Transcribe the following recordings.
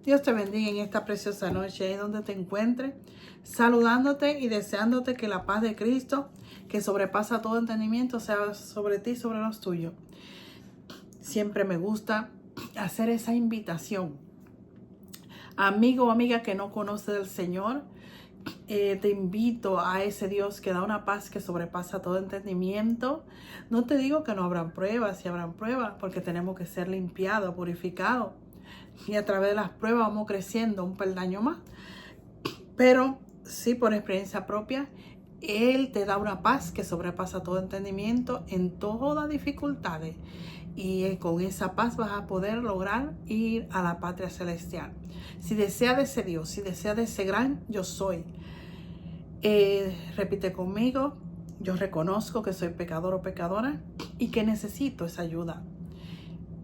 Dios te bendiga en esta preciosa noche, ahí donde te encuentres, saludándote y deseándote que la paz de Cristo, que sobrepasa todo entendimiento, sea sobre ti y sobre los tuyos. Siempre me gusta hacer esa invitación. Amigo o amiga que no conoce del Señor, te invito a ese Dios que da una paz que sobrepasa todo entendimiento. No te digo que no habrán pruebas, si habrán pruebas, porque tenemos que ser limpiados, purificados. Y a través de las pruebas vamos creciendo un peldaño más. Pero sí, por experiencia propia, Él te da una paz que sobrepasa todo entendimiento en todas dificultades. Y con esa paz vas a poder lograr ir a la patria celestial. Si deseas de ese Dios, si deseas de ese gran yo soy, repite conmigo: yo reconozco que soy pecador o pecadora y que necesito esa ayuda.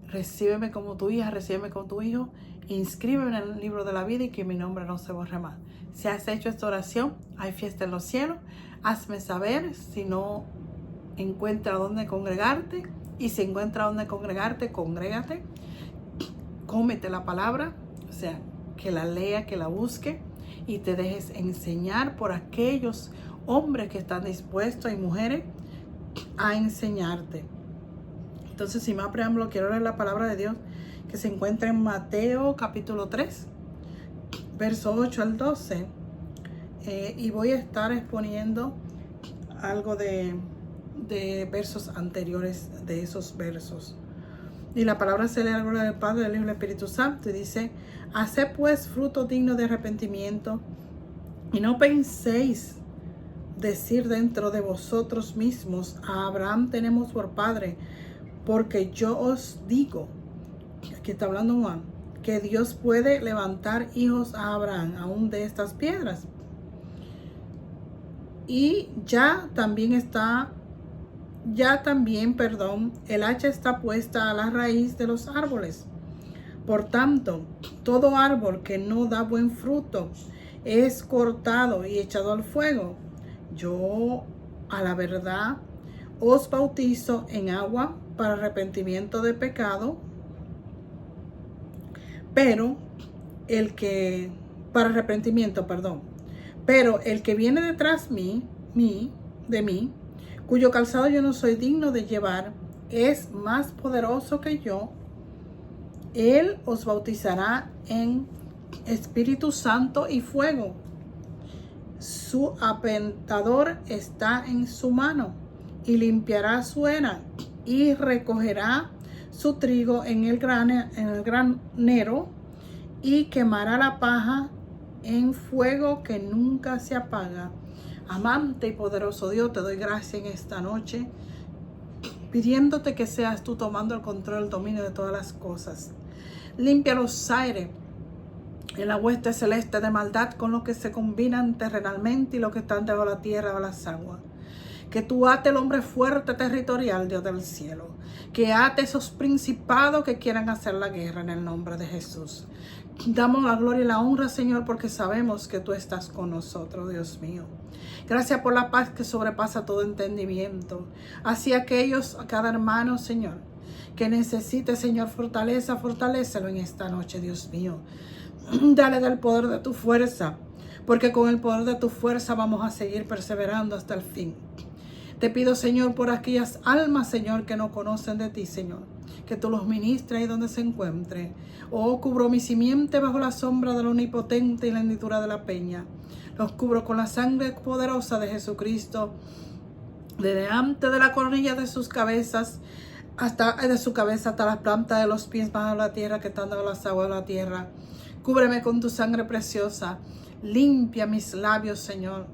Recíbeme como tu hija, recíbeme como tu hijo, inscríbeme en el libro de la vida y que mi nombre no se borre más. Si has hecho esta oración, hay fiesta en los cielos. Hazme saber. Si no encuentra dónde congregarte, y si encuentra dónde congregarte, congrégate. Cómete la palabra, o sea, que la lea, que la busque y te dejes enseñar por aquellos hombres que están dispuestos y mujeres a enseñarte. Entonces, sin más preámbulo, quiero leer la palabra de Dios que se encuentra en Mateo capítulo 3, verso 8 al 12. Y voy a estar exponiendo algo de versos anteriores de esos versos. Y la palabra se lee en la gloria del Padre, del Hijo y del Espíritu Santo. Y dice: haced pues fruto digno de arrepentimiento, y no penséis decir dentro de vosotros mismos: a Abraham tenemos por padre. Porque yo os digo, aquí está hablando Juan, que Dios puede levantar hijos a Abraham aún de estas piedras. Y el hacha está puesta a la raíz de los árboles. Por tanto, todo árbol que no da buen fruto es cortado y echado al fuego. Yo, a la verdad, os bautizo en agua para arrepentimiento de pecado, pero el que viene detrás de mí, cuyo calzado yo no soy digno de llevar, es más poderoso que yo. Él os bautizará en Espíritu Santo y fuego. Su aventador está en su mano, y limpiará su era, y recogerá su trigo en el granero, y quemará la paja en fuego que nunca se apaga. Amante y poderoso Dios, te doy gracias en esta noche, pidiéndote que seas tú tomando el control, el dominio de todas las cosas. Limpia los aires en la hueste celeste de maldad con los que se combinan terrenalmente y los que están debajo de la tierra o las aguas. Que tú ate el hombre fuerte territorial, Dios del cielo. Que ate esos principados que quieran hacer la guerra en el nombre de Jesús. Damos la gloria y la honra, Señor, porque sabemos que tú estás con nosotros, Dios mío. Gracias por la paz que sobrepasa todo entendimiento. Así aquellos, a cada hermano, Señor, que necesite, Señor, fortalécelo en esta noche, Dios mío. Dale del poder de tu fuerza, porque con el poder de tu fuerza vamos a seguir perseverando hasta el fin. Te pido, Señor, por aquellas almas, Señor, que no conocen de ti, Señor, que tú los ministres ahí donde se encuentre. Oh, cubro mi simiente bajo la sombra del Omnipotente y la hendidura de la peña. Los cubro con la sangre poderosa de Jesucristo, desde antes de la coronilla de sus cabezas, hasta las plantas de los pies bajo la tierra, que están bajo las aguas de la tierra. Cúbreme con tu sangre preciosa. Limpia mis labios, Señor.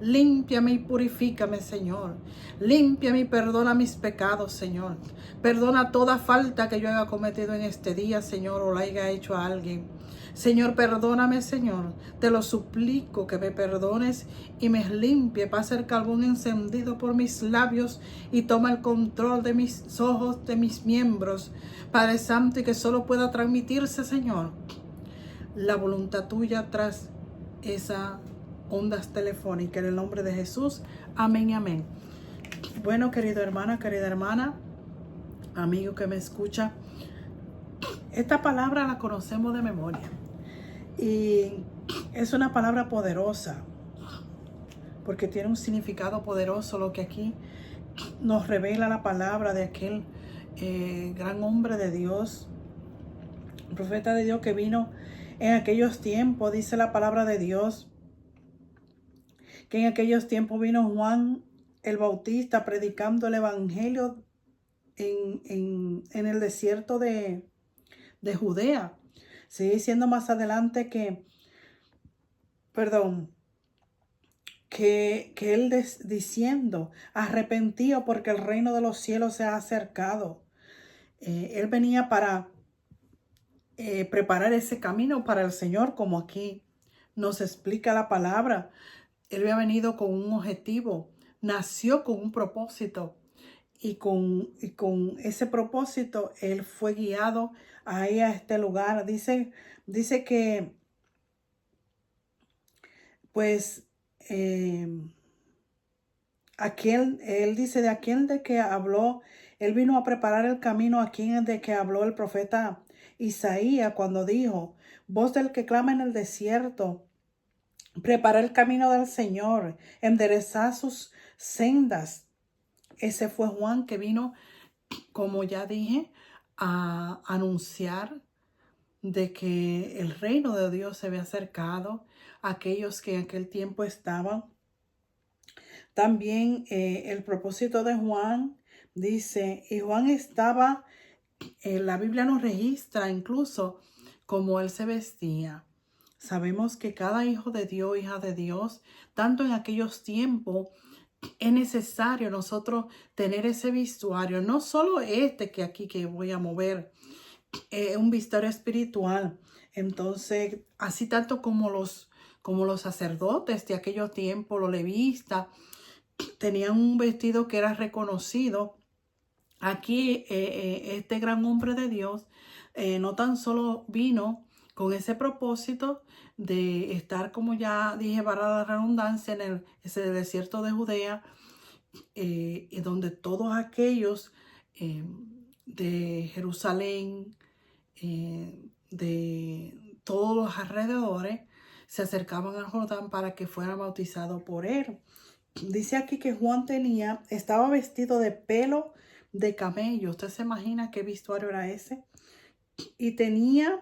Límpiame y purifícame, Señor. Límpiame y perdona mis pecados, Señor. Perdona toda falta que yo haya cometido en este día, Señor, o la haya hecho a alguien. Señor, perdóname, Señor. Te lo suplico que me perdones y me limpie. Pasa el carbón encendido por mis labios y toma el control de mis ojos, de mis miembros, Padre Santo, y que solo pueda transmitirse, Señor, la voluntad tuya tras esas ondas telefónicas, en el nombre de Jesús. Amén y amén. Bueno, querida hermana, amigo que me escucha, esta palabra la conocemos de memoria. Y es una palabra poderosa, porque tiene un significado poderoso lo que aquí nos revela la palabra de aquel gran hombre de Dios, profeta de Dios que vino en aquellos tiempos. Dice la palabra de Dios que en aquellos tiempos vino Juan el Bautista predicando el evangelio en el desierto de Judea. Sigue diciendo más adelante que él diciendo, arrepentido porque el reino de los cielos se ha acercado. Él venía para preparar ese camino para el Señor, como aquí nos explica la palabra. Él había venido con un objetivo, nació con un propósito, y con ese propósito él fue guiado ahí a este lugar. Dice que pues él dice de aquel de que habló, él vino a preparar el camino a quien de que habló el profeta Isaías cuando dijo, voz del que clama en el desierto, prepara el camino del Señor, enderezad sus sendas. Ese fue Juan que vino, como ya dije, a anunciar de que el reino de Dios se había acercado a aquellos que en aquel tiempo estaban. También el propósito de Juan dice, y Juan estaba, la Biblia nos registra incluso cómo él se vestía. Sabemos que cada hijo de Dios, hija de Dios, tanto en aquellos tiempos, es necesario nosotros tener ese vestuario, no solo este que aquí que voy a mover, un vestuario espiritual. Entonces, así tanto como los sacerdotes de aquellos tiempos, los levitas, tenían un vestido que era reconocido. Aquí este gran hombre de Dios no tan solo vino con ese propósito de estar, como ya dije, para la redundancia, en ese desierto de Judea, y donde todos aquellos de Jerusalén, de todos los alrededores, se acercaban al Jordán para que fueran bautizados por él. Dice aquí que Juan estaba vestido de pelo de camello. ¿Usted se imagina qué vestuario era ese? Y tenía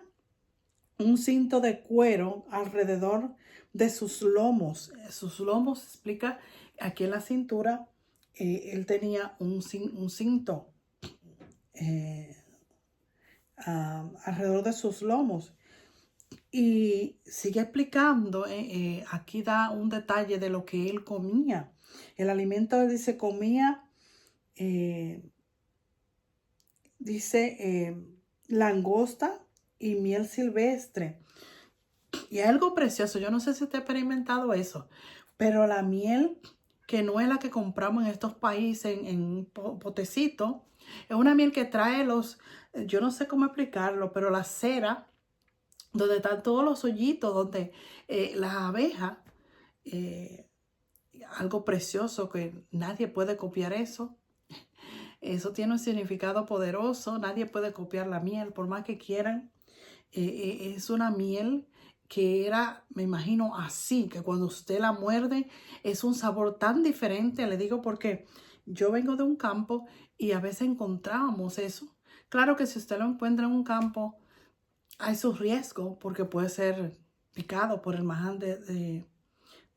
un cinto de cuero alrededor de sus lomos. Sus lomos, explica aquí en la cintura, él tenía un cinto alrededor de sus lomos. Y sigue explicando, aquí da un detalle de lo que él comía. El alimento, él dice, comía, langosta y miel silvestre. Y algo precioso, yo no sé si usted ha experimentado eso, pero la miel que no es la que compramos en estos países en un potecito, es una miel que trae yo no sé cómo explicarlo, pero la cera, donde están todos los hoyitos, donde las abejas, algo precioso que nadie puede copiar eso. Eso tiene un significado poderoso, nadie puede copiar la miel, por más que quieran. Es una miel que era, me imagino, así, que cuando usted la muerde es un sabor tan diferente. Le digo porque yo vengo de un campo y a veces encontrábamos eso. Claro que si usted lo encuentra en un campo, hay su riesgo porque puede ser picado por el maján de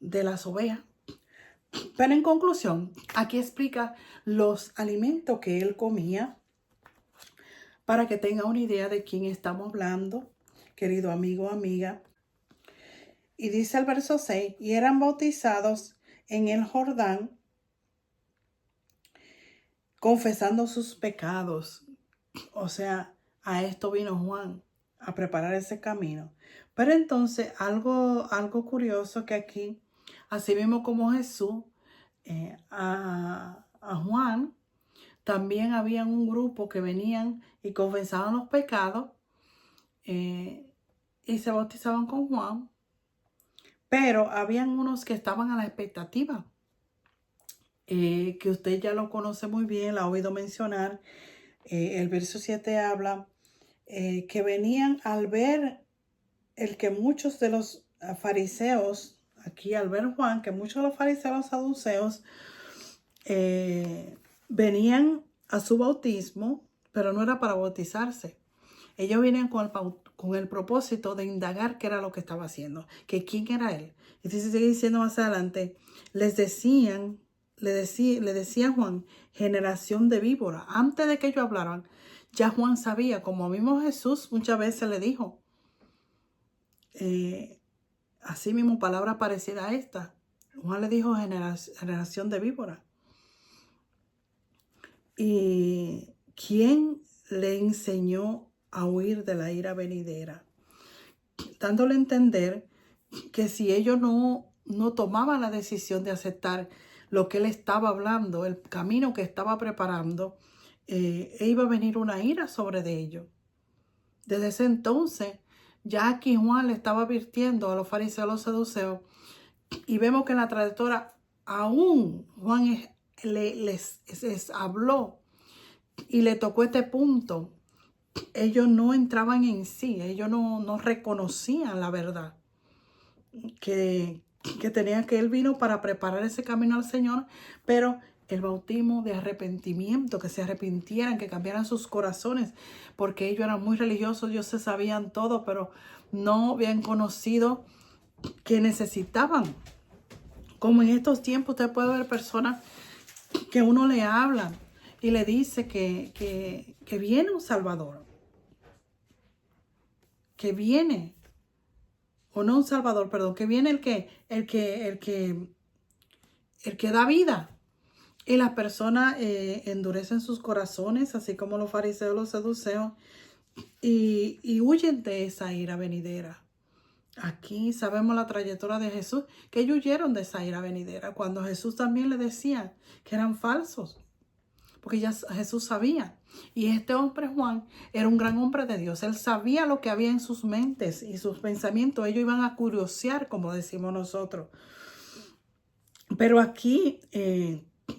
las ovejas. Pero en conclusión, aquí explica los alimentos que él comía para que tenga una idea de quién estamos hablando, querido amigo o amiga. Y dice el verso 6, y eran bautizados en el Jordán, confesando sus pecados. O sea, a esto vino Juan, a preparar ese camino. Pero entonces, algo curioso que aquí, así mismo como Jesús, a Juan, también había un grupo que venían y confesaban los pecados y se bautizaban con Juan. Pero habían unos que ban a la expectativa, que usted ya lo conoce muy bien, la ha oído mencionar. El verso 7 habla que venían al ver el que muchos de los fariseos, aquí al ver Juan, que muchos de los fariseos saduceos venían a su bautismo, pero no era para bautizarse. Ellos venían con el propósito de indagar qué era lo que estaba haciendo, que quién era él. Y si se sigue diciendo más adelante, le decían Juan, generación de víbora. Antes de que ellos hablaran, ya Juan sabía, como mismo Jesús muchas veces le dijo, así mismo palabra parecida a esta. Juan le dijo generación de víbora. ¿Y quién le enseñó a huir de la ira venidera? Dándole a entender que si ellos no tomaban la decisión de aceptar lo que él estaba hablando, el camino que estaba preparando, iba a venir una ira sobre de ellos. Desde ese entonces, ya aquí Juan le estaba advirtiendo a los fariseos, a los saduceos, y vemos que en la trayectoria aún Juan les habló y le tocó este punto. Ellos no entraban en sí, ellos no reconocían la verdad que él vino para preparar ese camino al Señor, pero el bautismo de arrepentimiento, que se arrepintieran, que cambiaran sus corazones, porque ellos eran muy religiosos, ellos se sabían todo, pero no habían conocido que necesitaban. Como en estos tiempos usted puede ver personas que uno le habla y le dice que viene un Salvador, que viene, o no un Salvador, perdón, que viene el que da vida. Y las personas endurecen sus corazones, así como los fariseos, los saduceos, y huyen de esa ira venidera. Aquí sabemos la trayectoria de Jesús, que ellos huyeron de esa ira venidera, cuando Jesús también le decía que eran falsos, porque ya Jesús sabía. Y este hombre Juan era un gran hombre de Dios. Él sabía lo que había en sus mentes y sus pensamientos. Ellos iban a curiosear, como decimos nosotros. Pero aquí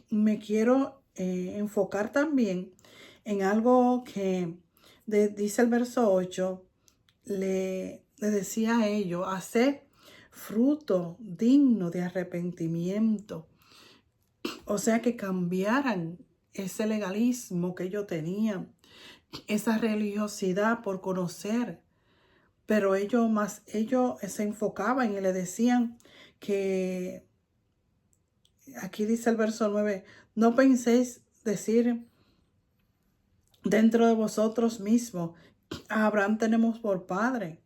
me quiero enfocar también en algo que dice el verso 8, le decía a ellos, hacer fruto digno de arrepentimiento. O sea, que cambiaran ese legalismo que ellos tenían, esa religiosidad por conocer. Pero ellos se enfocaban y le decían que, aquí dice el verso 9, no penséis decir dentro de vosotros mismos, a Abraham tenemos por padre.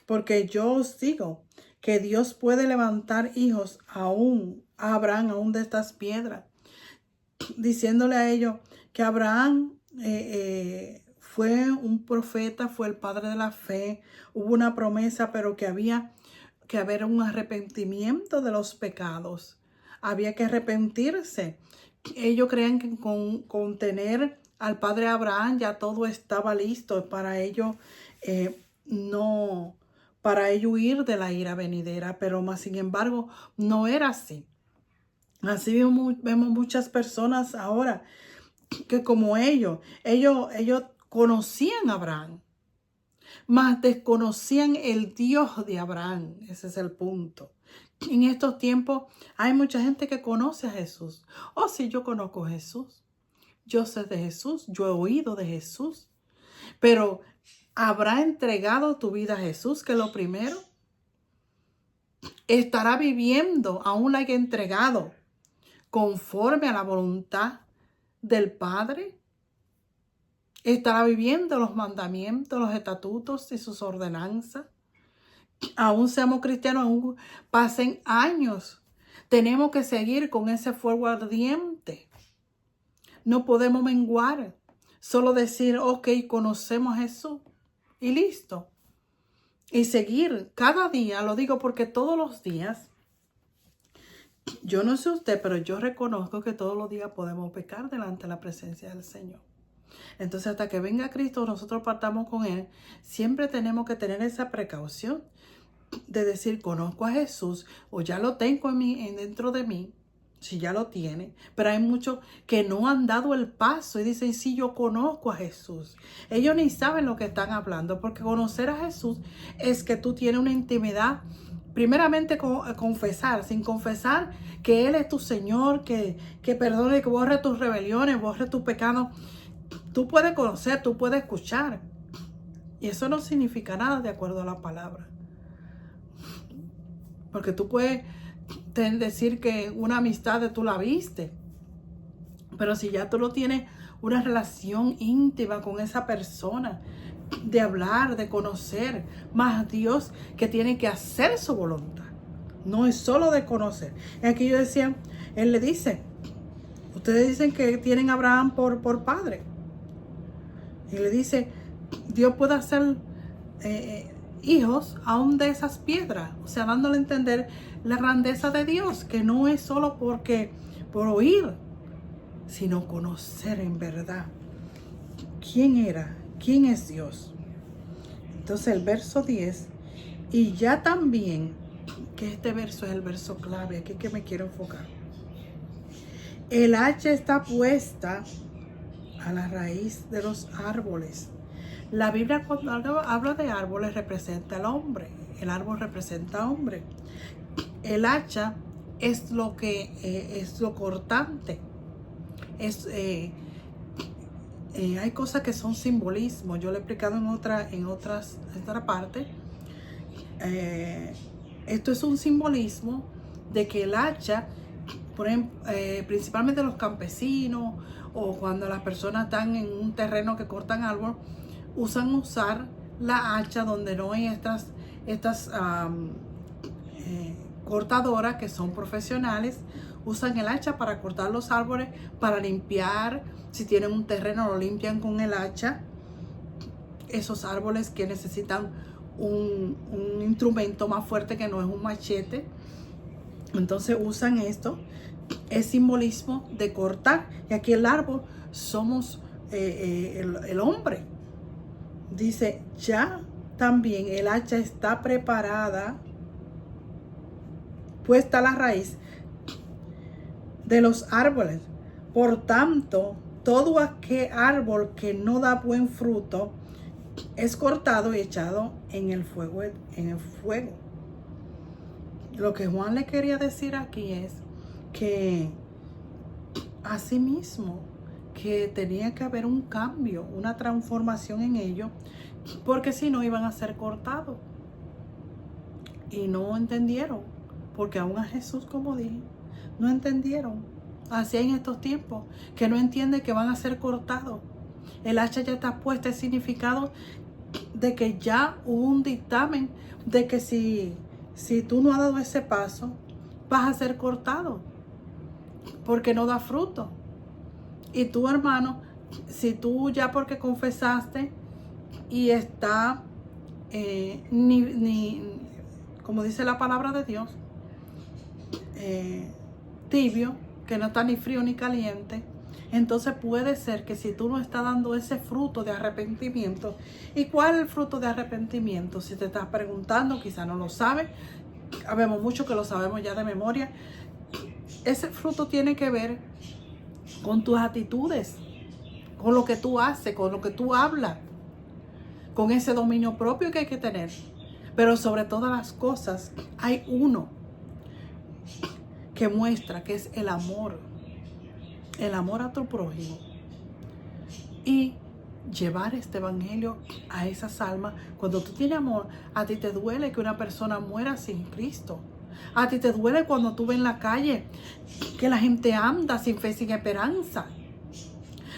Porque yo os digo que Dios puede levantar hijos aún a Abraham, aún de estas piedras. Diciéndole a ellos que Abraham fue un profeta, fue el padre de la fe. Hubo una promesa, pero que había que haber un arrepentimiento de los pecados. Había que arrepentirse. Ellos creían que con tener al padre Abraham ya todo estaba listo para ellos para ellos huir de la ira venidera, pero más sin embargo no era así. Así vemos muchas personas ahora que como ellos conocían a Abraham, mas desconocían el Dios de Abraham. Ese es el punto. En estos tiempos hay mucha gente que conoce a Jesús. Oh, sí, yo conozco a Jesús. Yo sé de Jesús, yo he oído de Jesús. Pero ¿habrá entregado tu vida a Jesús? Que lo primero. ¿Estará viviendo, aún la que entregado, conforme a la voluntad del Padre? ¿Estará viviendo los mandamientos, los estatutos y sus ordenanzas? Aún seamos cristianos, aún pasen años, tenemos que seguir con ese fuego ardiente. No podemos menguar, solo decir, ok, conocemos a Jesús y listo. Y seguir cada día, lo digo porque todos los días, yo no sé usted, pero yo reconozco que todos los días podemos pecar delante de la presencia del Señor. Entonces, hasta que venga Cristo, nosotros partamos con Él. Siempre tenemos que tener esa precaución de decir, conozco a Jesús o ya lo tengo dentro de mí. si ya lo tiene, pero hay muchos que no han dado el paso y dicen, sí, yo conozco a Jesús. Ellos ni saben lo que están hablando, porque conocer a Jesús es que tú tienes una intimidad, primeramente confesar, sin confesar que Él es tu Señor, que perdone, que borre tus rebeliones, borre tus pecados. Tú puedes conocer, tú puedes escuchar, y eso no significa nada de acuerdo a la palabra, porque tú puedes decir que una amistad tú la viste, pero si ya tú no tienes una relación íntima con esa persona, de hablar, de conocer, más Dios que tiene que hacer su voluntad, no es solo de conocer. Y aquí yo decía, Él le dice, ustedes dicen que tienen a Abraham por padre, y le dice, Dios puede hacer hijos aún de esas piedras, o sea, dándole a entender la grandeza de Dios, que no es solo por oír, sino conocer en verdad quién era, quién es Dios. Entonces el verso 10, y ya también, que este verso es el verso clave, aquí que me quiero enfocar. El hacha está puesta a la raíz de los árboles. La Biblia cuando habla de árboles representa al hombre. El árbol representa al hombre. El hacha es lo que es lo cortante. Hay cosas que son simbolismo. Yo lo he explicado en otra parte. Esto es un simbolismo de que el hacha, por ejemplo, principalmente los campesinos o cuando las personas están en un terreno que cortan árbol, usar la hacha donde no hay estas cortadoras que son profesionales. Usan el hacha para cortar los árboles, para limpiar. Si tienen un terreno, lo limpian con el hacha. Esos árboles que necesitan un instrumento más fuerte que no es un machete. Entonces usan esto. Es simbolismo de cortar. Y aquí el árbol somos el hombre. Dice, ya también el hacha está preparada, puesta a la raíz de los árboles. Por tanto, todo aquel árbol que no da buen fruto es cortado y echado en el fuego. Lo que Juan le quería decir aquí es que asimismo que tenía que haber un cambio, una transformación en ellos, porque si no iban a ser cortados. Y no entendieron, porque aún a Jesús, como dije, no entendieron. Así en estos tiempos, que no entienden que van a ser cortados. El hacha ya está puesta, el significado de que ya hubo un dictamen de que si tú no has dado ese paso, vas a ser cortado, porque no da fruto. Y tú, hermano, si tú ya porque confesaste y está, como dice la palabra de Dios, tibio, que no está ni frío ni caliente, entonces puede ser que si tú no estás dando ese fruto de arrepentimiento. ¿Y cuál es el fruto de arrepentimiento? Si te estás preguntando, quizá no lo sabes, habemos muchos que lo sabemos ya de memoria. Ese fruto tiene que ver con tus actitudes, con lo que tú haces, con lo que tú hablas, con ese dominio propio que hay que tener. Pero sobre todas las cosas hay uno que muestra que es el amor a tu prójimo, y llevar este evangelio a esas almas. Cuando tú tienes amor, a ti te duele que una persona muera sin Cristo. A ti te duele cuando tú ves en la calle que la gente anda sin fe, sin esperanza.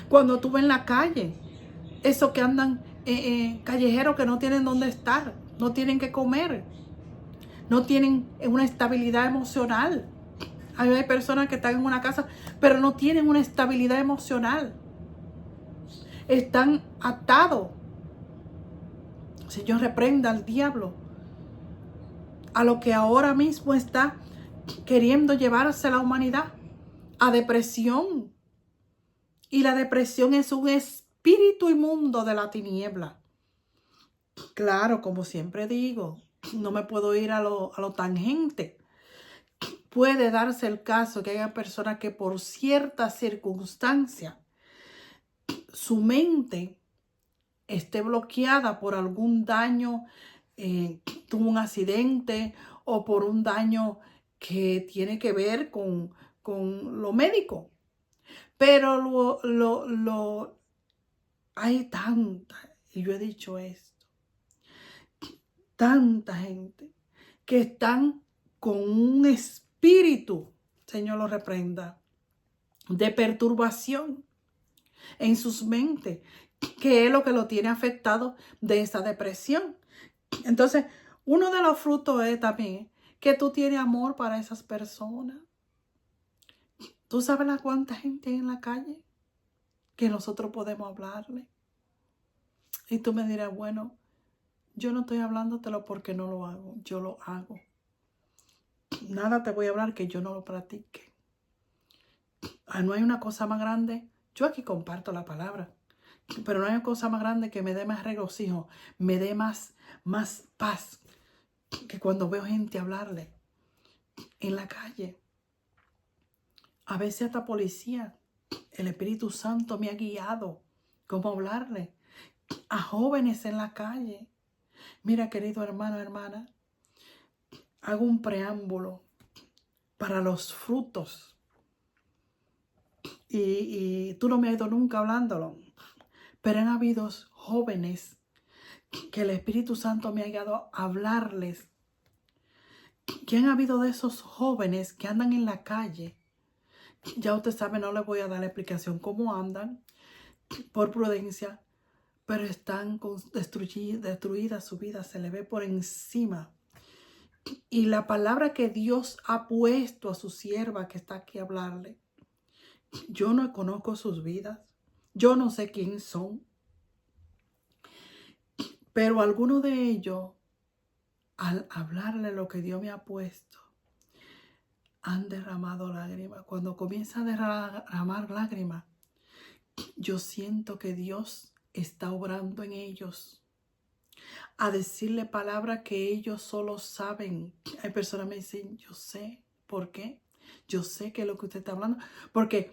Cuando tú ves en la calle esos que andan callejeros que no tienen dónde estar, no tienen que comer, no tienen una estabilidad emocional. Hay personas que están en una casa, pero no tienen una estabilidad emocional. Están atados. Señor, reprenda al diablo a lo que ahora mismo está queriendo llevarse a la humanidad, a depresión. Y la depresión es un espíritu inmundo de la tiniebla. Claro, como siempre digo, no me puedo ir a lo tangente, puede darse el caso que haya personas que por cierta circunstancia su mente esté bloqueada por algún daño, tuvo un accidente o por un daño que tiene que ver con lo médico. Pero hay tanta, y yo he dicho esto, tanta gente que están con un espíritu, Señor lo reprenda, de perturbación en sus mentes, que es lo que lo tiene afectado de esa depresión. Entonces, uno de los frutos es también que tú tienes amor para esas personas. ¿Tú sabes la cuánta gente hay en la calle que nosotros podemos hablarle? Y tú me dirás, bueno, yo no estoy hablándotelo porque no lo hago, yo lo hago. Nada te voy a hablar que yo no lo practique. No hay una cosa más grande. Yo aquí comparto la palabra, pero no hay una cosa más grande que me dé más regocijo, me dé más paz que cuando veo gente hablarle en la calle. A veces hasta policía, el Espíritu Santo me ha guiado cómo hablarle a jóvenes en la calle. Mira, querido hermano, hermana, hago un preámbulo para los frutos. Y tú no me has ido nunca hablándolo. Pero han habido jóvenes que el Espíritu Santo me ha guiado a hablarles. Que han habido de esos jóvenes que andan en la calle. Ya usted sabe, no les voy a dar la explicación cómo andan, por prudencia, pero están destruidas su vida, se le ve por encima. Y la palabra que Dios ha puesto a su sierva que está aquí a hablarle, yo no conozco sus vidas, yo no sé quién son, pero algunos de ellos, al hablarle lo que Dios me ha puesto, han derramado lágrimas. Cuando comienza a derramar lágrimas, yo siento que Dios está obrando en ellos, a decirle palabras que ellos solo saben. Hay personas que me dicen, yo sé, ¿por qué? Yo sé que es lo que usted está hablando, porque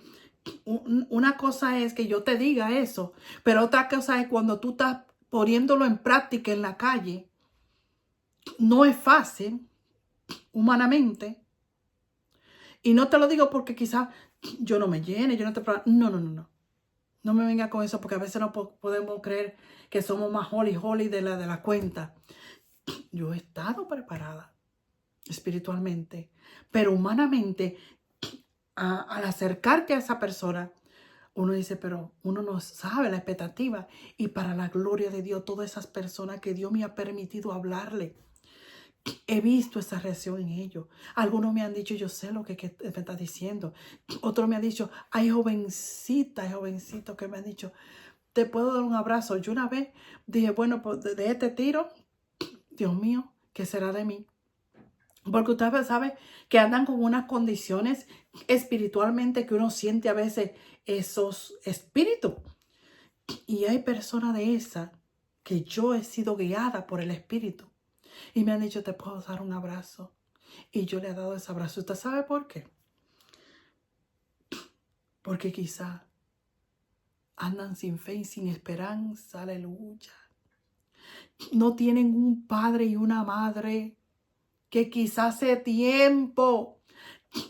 una cosa es que yo te diga eso, pero otra cosa es cuando tú estás poniéndolo en práctica en la calle. No es fácil, humanamente, y no te lo digo porque quizás yo no me llene, yo no te... No. No me venga con eso porque a veces no podemos creer que somos más holy de la cuenta. Yo he estado preparada espiritualmente, pero humanamente, al acercarte a esa persona, uno dice, pero uno no sabe la expectativa. Y para la gloria de Dios, todas esas personas que Dios me ha permitido hablarle, he visto esa reacción en ellos. Algunos me han dicho, yo sé lo que me está diciendo. Otros me han dicho, hay jovencitas y jovencitos que me han dicho, te puedo dar un abrazo. Yo una vez dije, bueno, pues de este tiro, Dios mío, ¿qué será de mí? Porque usted sabe que andan con unas condiciones espiritualmente que uno siente a veces esos espíritus. Y hay personas de esas que yo he sido guiada por el espíritu. Y me han dicho, te puedo dar un abrazo. Y yo le he dado ese abrazo. ¿Usted sabe por qué? Porque quizá andan sin fe y sin esperanza. Aleluya. No tienen un padre y una madre que quizás hace tiempo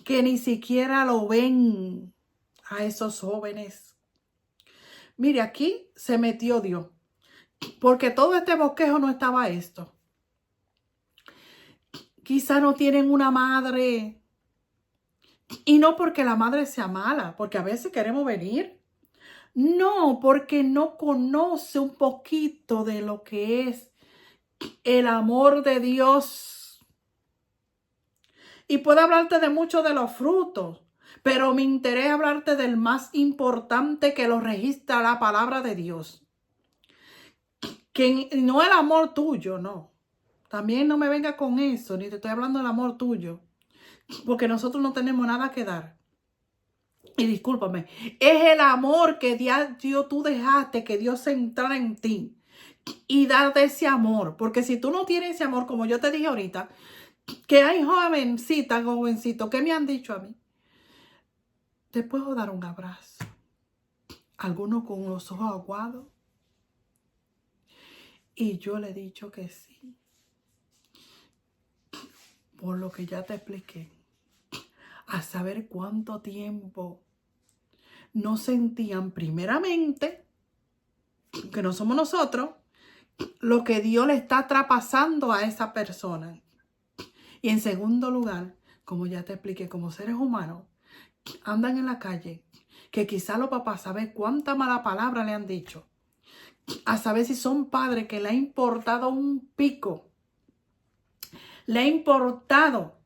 que ni siquiera lo ven a esos jóvenes. Mire, aquí se metió Dios. Porque todo este bosquejo no estaba esto. Quizá no tienen una madre. Y no porque la madre sea mala, porque a veces queremos venir. No, porque no conoce un poquito de lo que es el amor de Dios. Y puedo hablarte de muchos de los frutos, pero me interesa hablarte del más importante que lo registra la palabra de Dios. Que no el amor tuyo, no. También no me venga con eso, ni te estoy hablando del amor tuyo. Porque nosotros no tenemos nada que dar. Y discúlpame, es el amor que Dios tú dejaste que Dios entrara en ti y darte ese amor. Porque si tú no tienes ese amor, como yo te dije ahorita, que hay jovencita, jovencito, que me han dicho a mí, ¿te puedo dar un abrazo? Algunos con los ojos aguados. Y yo le he dicho que sí. Por lo que ya te expliqué. A saber cuánto tiempo no sentían primeramente, que no somos nosotros, lo que Dios le está traspasando a esa persona. Y en segundo lugar, como ya te expliqué, como seres humanos, andan en la calle, que quizá los papás saben cuánta mala palabra le han dicho, a saber si son padres que le ha importado un pico, le ha importado.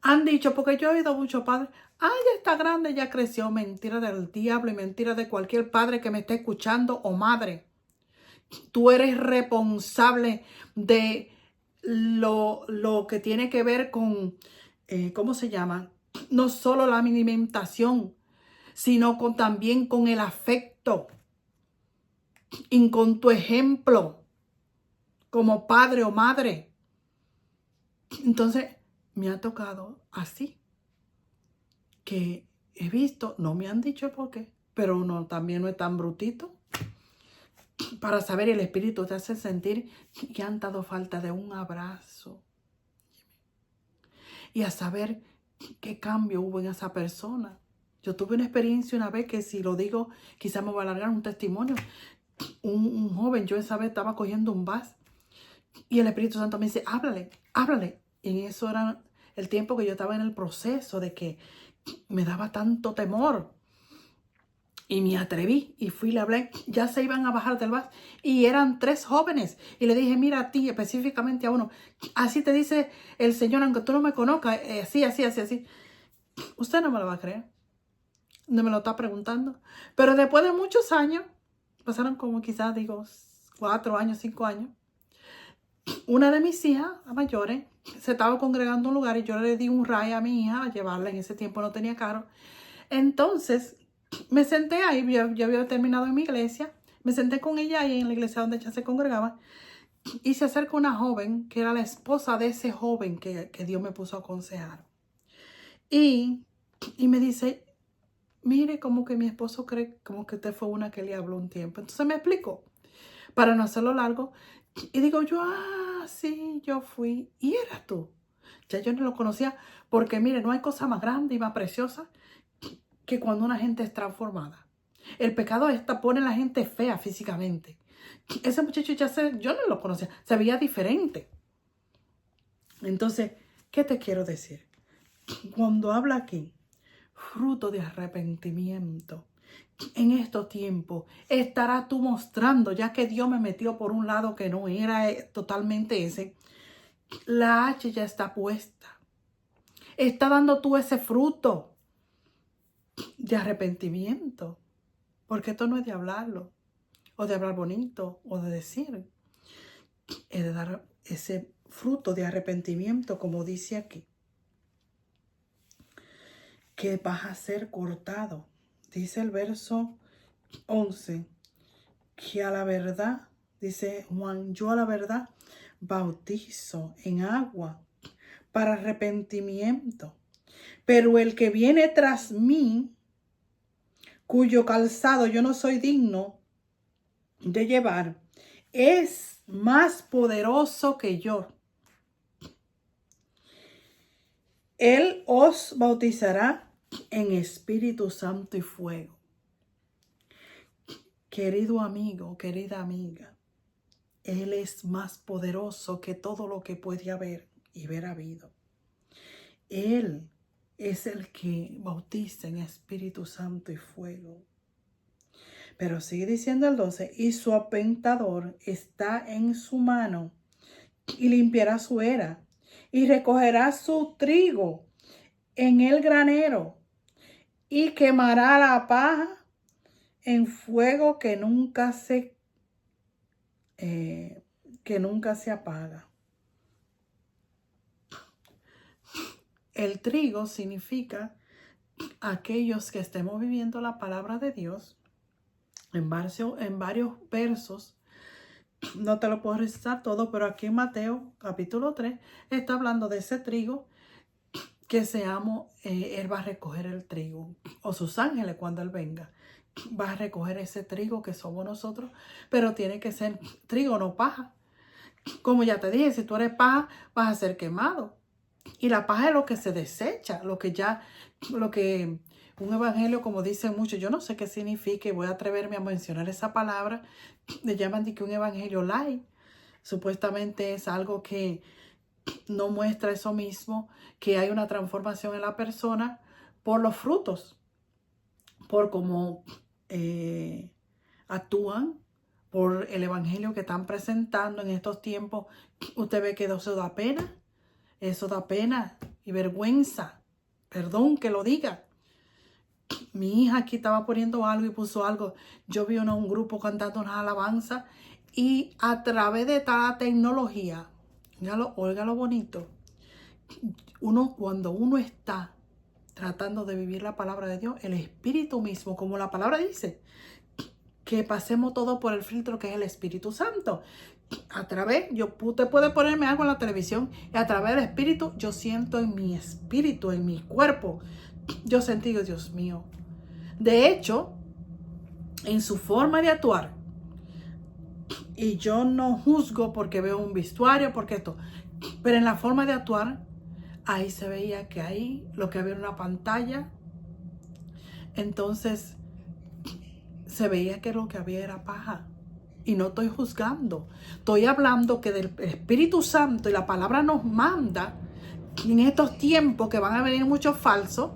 Han dicho, porque yo he oído muchos padres, ya está grande, ya creció. Mentira del diablo y mentira de cualquier padre que me esté escuchando o madre. Tú eres responsable de lo que tiene que ver con, ¿cómo se llama? No solo la alimentación, sino también con el afecto y con tu ejemplo como padre o madre. Entonces, me ha tocado así, que he visto, no me han dicho por qué, pero uno también no es tan brutito para saber, el espíritu te hace sentir que han dado falta de un abrazo y a saber qué cambio hubo en esa persona. Yo tuve una experiencia una vez que, si lo digo, quizás me va a alargar, un testimonio. Un joven, yo esa vez estaba cogiendo un bus y el Espíritu Santo me dice, háblale, háblale. Y en eso era el tiempo que yo estaba en el proceso de que me daba tanto temor. Y me atreví y fui, le hablé, ya se iban a bajar del bus y eran 3 jóvenes. Y le dije, mira a ti, específicamente a uno, así te dice el Señor, aunque tú no me conozcas, así. Usted no me lo va a creer, no me lo está preguntando. Pero después de muchos años, pasaron como quizás, digo, 4 años, 5 años, una de mis hijas mayores se estaba congregando en un lugar y yo le di un ride a mi hija a llevarla. En ese tiempo no tenía carro. Entonces me senté ahí, yo había terminado en mi iglesia, me senté con ella ahí en la iglesia donde ella se congregaba y se acerca una joven que era la esposa de ese joven que Dios me puso a aconsejar. Y me dice, mire, como que mi esposo cree como que usted fue una que le habló un tiempo. Entonces me explico, para no hacerlo largo, y digo yo, sí, yo fui. Y eras tú. Ya yo no lo conocía porque, mire, no hay cosa más grande y más preciosa que cuando una gente es transformada. El pecado pone a la gente fea físicamente. Ese muchacho yo no lo conocía, se veía diferente. Entonces, ¿qué te quiero decir? Cuando habla aquí, fruto de arrepentimiento, en estos tiempos estarás tú mostrando, ya que Dios me metió por un lado que no era totalmente ese, la H ya está puesta. Está dando tú ese fruto de arrepentimiento. Porque esto no es de hablarlo, o de hablar bonito, o de decir. Es de dar ese fruto de arrepentimiento, como dice aquí. Que vas a ser cortado. Dice el verso 11. Que a la verdad, dice Juan, yo a la verdad bautizo en agua para arrepentimiento. Pero el que viene tras mí, cuyo calzado yo no soy digno de llevar, es más poderoso que yo. Él os bautizará en Espíritu Santo y fuego. Querido amigo, querida amiga, Él es más poderoso que todo lo que puede haber y haber habido. Él es el que bautiza en Espíritu Santo y fuego. Pero sigue diciendo el 12, y su aventador está en su mano y limpiará su era y recogerá su trigo en el granero y quemará la paja en fuego que nunca se apaga. El trigo significa aquellos que estemos viviendo la palabra de Dios en varios versos. No te lo puedo recitar todo, pero aquí en Mateo capítulo 3 está hablando de ese trigo que seamos, Él va a recoger el trigo, o sus ángeles cuando Él venga, va a recoger ese trigo que somos nosotros, pero tiene que ser trigo, no paja. Como ya te dije, si tú eres paja, vas a ser quemado. Y la paja es lo que se desecha, lo que un evangelio, como dicen muchos, yo no sé qué significa y voy a atreverme a mencionar esa palabra, le llaman de que un evangelio light, supuestamente es algo que no muestra eso mismo, que hay una transformación en la persona por los frutos, por cómo actúan, por el evangelio que están presentando en estos tiempos. Usted ve que eso da pena y vergüenza, perdón que lo diga. Mi hija aquí estaba poniendo algo y puso algo, yo vi un grupo cantando una alabanza y a través de esta tecnología, oiga lo bonito, cuando uno está tratando de vivir la palabra de Dios, el Espíritu mismo, como la palabra dice, que pasemos todo por el filtro que es el Espíritu Santo. A través, usted puede ponerme algo en la televisión y a través del Espíritu, yo siento en mi espíritu, en mi cuerpo, yo sentí, Dios mío. De hecho, en su forma de actuar, y yo no juzgo porque veo un vestuario, porque esto, pero en la forma de actuar, ahí se veía que ahí lo que había era una pantalla. Entonces se veía que lo que había era paja. Y no estoy juzgando. Estoy hablando que del Espíritu Santo y la palabra nos manda en estos tiempos que van a venir muchos falsos,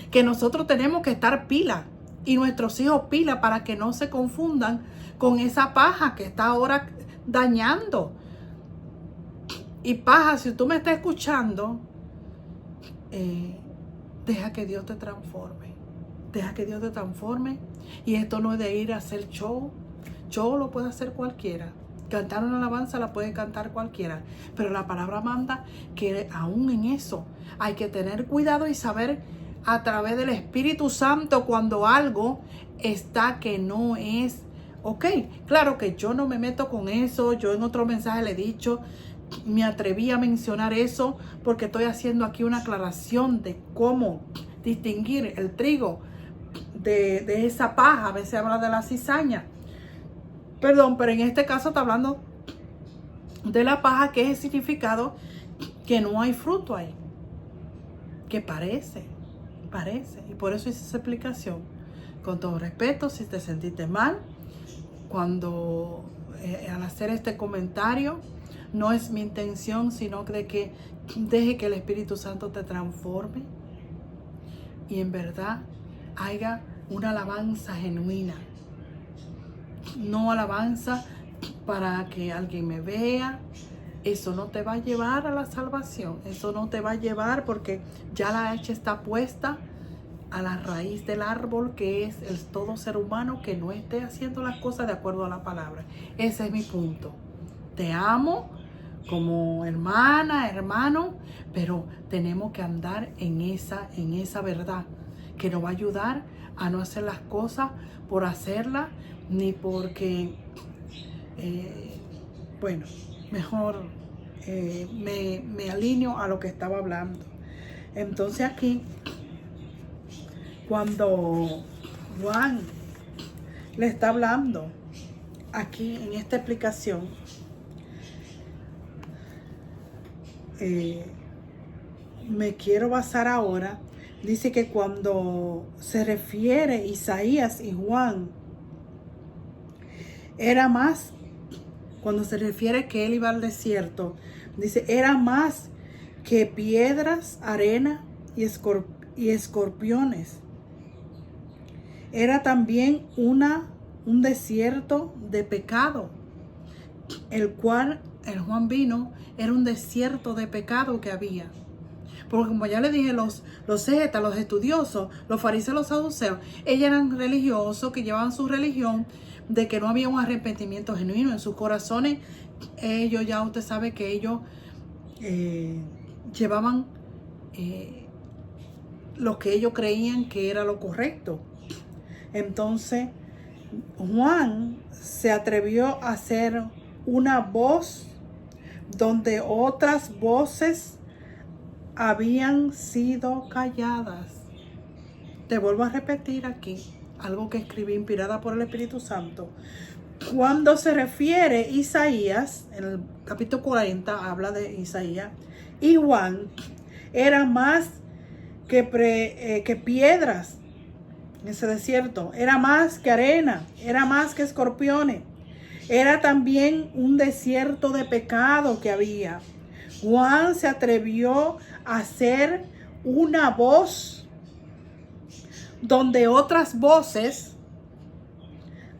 que nosotros tenemos que estar pila y nuestros hijos pila para que no se confundan con esa paja que está ahora dañando. Y paja, si tú me estás escuchando, deja que Dios te transforme. Deja que Dios te transforme. Y esto no es de ir a hacer show. Show lo puede hacer cualquiera. Cantar una alabanza la puede cantar cualquiera. Pero la palabra manda que aún en eso hay que tener cuidado y saber a través del Espíritu Santo cuando algo está que no es ok. Claro que yo no me meto con eso. Yo en otro mensaje le he dicho, me atreví a mencionar eso porque estoy haciendo aquí una aclaración de cómo distinguir el trigo de esa paja. A veces habla de la cizaña. Perdón, pero en este caso está hablando de la paja, que es el significado que no hay fruto ahí. Que parece. Y por eso hice esa explicación. Con todo respeto, si te sentiste mal, cuando al hacer este comentario, no es mi intención, sino de que deje que el Espíritu Santo te transforme y en verdad haya una alabanza genuina. No alabanza para que alguien me vea. Eso no te va a llevar a la salvación. Eso no te va a llevar porque ya la hacha está puesta a la raíz del árbol, que es el todo ser humano que no esté haciendo las cosas de acuerdo a la palabra. Ese es mi punto. Te amo como hermana, hermano, pero tenemos que andar en esa verdad que nos va a ayudar a no hacer las cosas por hacerlas, ni porque, bueno, mejor me alineo a lo que estaba hablando. Entonces aquí, cuando Juan le está hablando, aquí en esta explicación, me quiero basar ahora, dice que cuando se refiere Isaías y Juan, era más, cuando se refiere que él iba al desierto, dice, era más que piedras, arena y escorpiones. Era también un desierto de pecado, el cual el Juan vino, era un desierto de pecado que había. Porque como ya le dije, los cetas, los estudiosos, los fariseos, los saduceos, ellos eran religiosos que llevaban su religión, de que no había un arrepentimiento genuino en sus corazones. Ellos, ya usted sabe que ellos llevaban lo que ellos creían que era lo correcto. Entonces Juan se atrevió a hacer una voz donde otras voces habían sido calladas. Te vuelvo a repetir aquí algo que escribí inspirada por el Espíritu Santo. Cuando se refiere Isaías, en el capítulo 40 habla de Isaías, y Juan era más que piedras en ese desierto, era más que arena, era más que escorpiones, era también un desierto de pecado que había. Juan se atrevió a ser una voz donde otras voces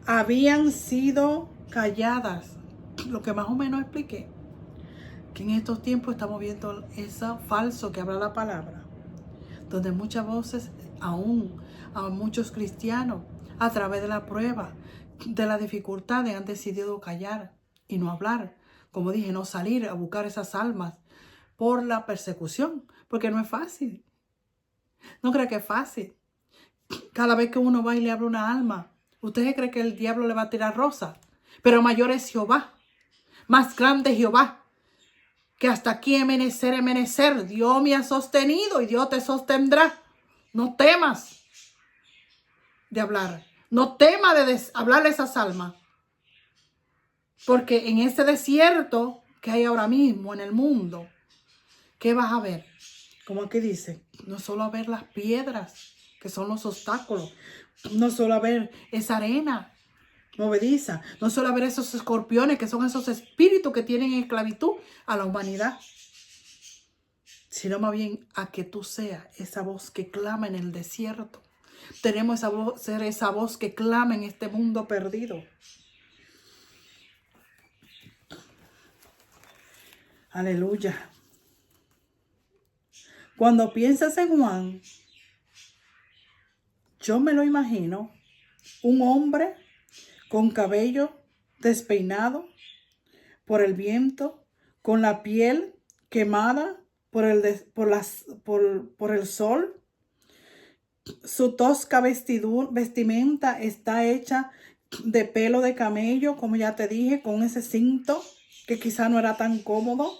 habían sido calladas. Lo que más o menos expliqué, que en estos tiempos estamos viendo eso falso que habla la palabra, donde muchas voces, aún a muchos cristianos, a través de la prueba, de las dificultades, han decidido callar y no hablar. Como dije, no salir a buscar esas almas por la persecución, porque no es fácil. No cree que es fácil. Cada vez que uno va y le habla una alma, ¿usted cree que el diablo le va a tirar rosas? Pero mayor es Jehová, más grande Jehová, que hasta aquí emenecer. Dios me ha sostenido y Dios te sostendrá. No temas de hablar. No temas de hablarle a esas almas. Porque en este desierto que hay ahora mismo en el mundo, ¿qué vas a ver? Como aquí dice, no solo a ver las piedras, que son los obstáculos, no solo a ver esa arena movediza, no solo a ver esos escorpiones, que son esos espíritus que tienen esclavitud a la humanidad, sino más bien a que tú seas esa voz que clama en el desierto. Tenemos ser esa voz que clama en este mundo perdido. Aleluya. Cuando piensas en Juan, yo me lo imagino, un hombre con cabello despeinado por el viento, con la piel quemada por el sol. Su tosca vestimenta está hecha de pelo de camello, como ya te dije, con ese cinto que quizá no era tan cómodo.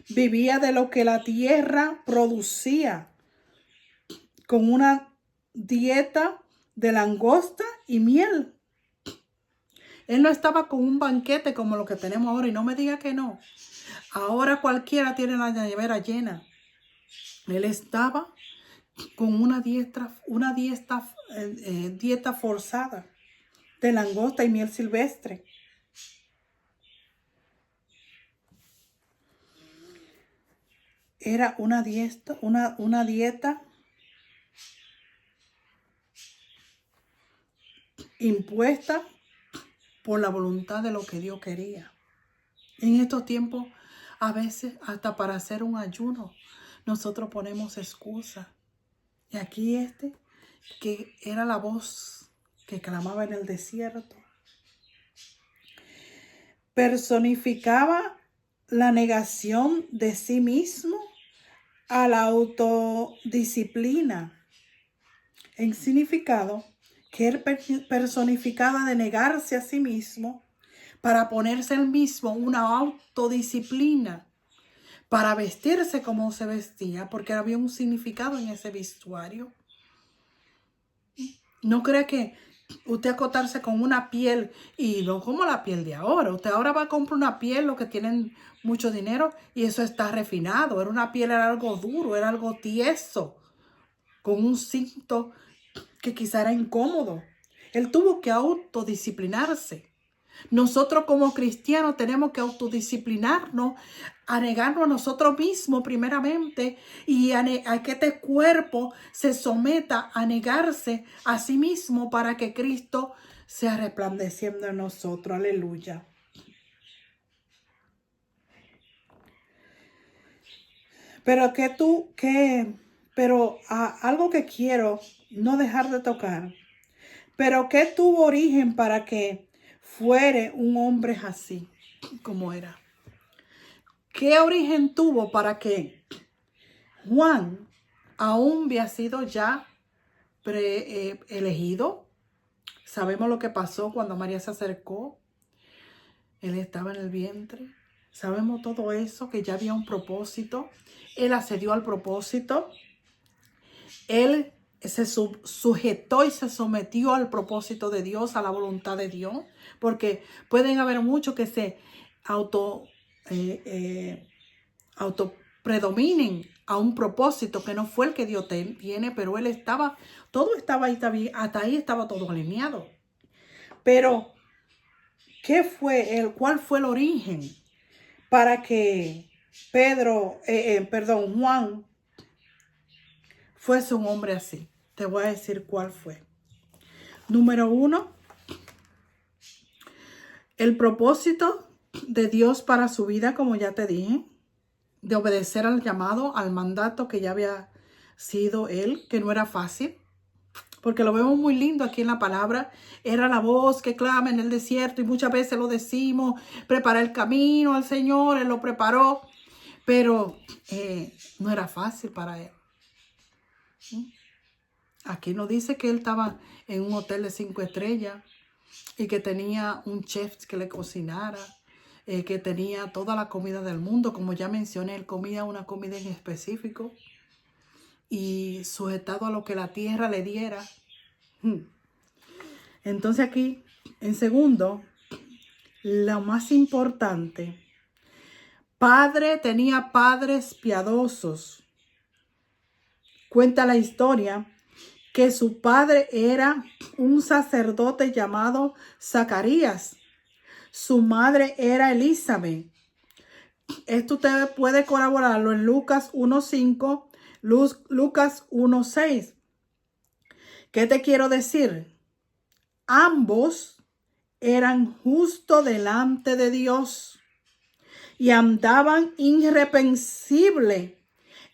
Vivía de lo que la tierra producía, con una dieta de langosta y miel. Él no estaba con un banquete como lo que tenemos ahora, y no me diga que no. Ahora cualquiera tiene la nevera llena. Él estaba con una dieta forzada de langosta y miel silvestre. Era una dieta impuesta por la voluntad de lo que Dios quería. En estos tiempos, a veces hasta para hacer un ayuno, nosotros ponemos excusas. Y aquí que era la voz que clamaba en el desierto, personificaba la negación de sí mismo a la autodisciplina. En significado, que él personificaba de negarse a sí mismo para ponerse él mismo una autodisciplina, para vestirse como se vestía, porque había un significado en ese vestuario. No cree que usted acotarse con una piel, y no como la piel de ahora. Usted ahora va a comprar una piel, los que tienen mucho dinero, y eso está refinado. Era algo duro, era algo tieso, con un cinto que quizá era incómodo. Él tuvo que autodisciplinarse. Nosotros como cristianos tenemos que autodisciplinarnos, a negarnos a nosotros mismos primeramente, y a que este cuerpo se someta a negarse a sí mismo para que Cristo sea resplandeciendo en nosotros. Aleluya. Pero algo que quiero no dejar de tocar. Pero ¿qué tuvo origen para que fuere un hombre así como era? ¿Qué origen tuvo para que Juan aún había sido ya elegido? Sabemos lo que pasó cuando María se acercó Él estaba en el vientre. Sabemos todo eso, que ya había un propósito. Él accedió al propósito. Él se sujetó y se sometió al propósito de Dios, a la voluntad de Dios. Porque pueden haber muchos que se autopredominen a un propósito que no fue el que Dios tiene, pero él estaba, todo estaba ahí, hasta ahí estaba todo alineado. Pero, ¿cuál fue el origen para que Juan fuese un hombre así? Te voy a decir cuál fue. Número 1, el propósito de Dios para su vida, como ya te dije, de obedecer al llamado, al mandato que ya había sido él, que no era fácil, porque lo vemos muy lindo aquí en la palabra. Era la voz que clama en el desierto y muchas veces lo decimos, prepara el camino al Señor, Él lo preparó, pero no era fácil para él. Aquí nos dice que él estaba en un hotel de 5 estrellas y que tenía un chef que le cocinara, que tenía toda la comida del mundo. Como ya mencioné, él comía una comida en específico y sujetado a lo que la tierra le diera. Entonces aquí, en segundo, lo más importante, tenía padres piadosos. Cuenta la historia que su padre era un sacerdote llamado Zacarías. Su madre era Elizabeth. Esto usted puede colaborarlo en Lucas 1:5, Lucas 1:6. ¿Qué te quiero decir? Ambos eran justos delante de Dios y andaban irreprensibles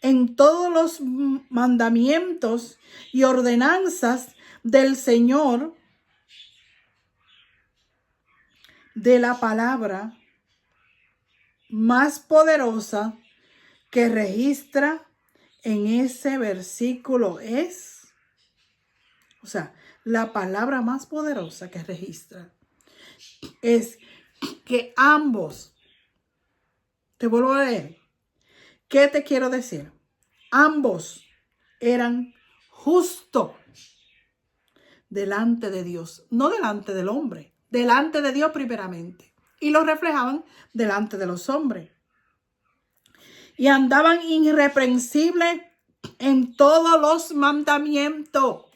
en todos los mandamientos y ordenanzas del Señor, de la palabra más poderosa que registra en ese versículo la palabra más poderosa que registra es que ambos, te vuelvo a leer, ¿qué te quiero decir? Ambos eran justos delante de Dios, no delante del hombre, delante de Dios primeramente, y lo reflejaban delante de los hombres. Y andaban irreprensibles en todos los mandamientos.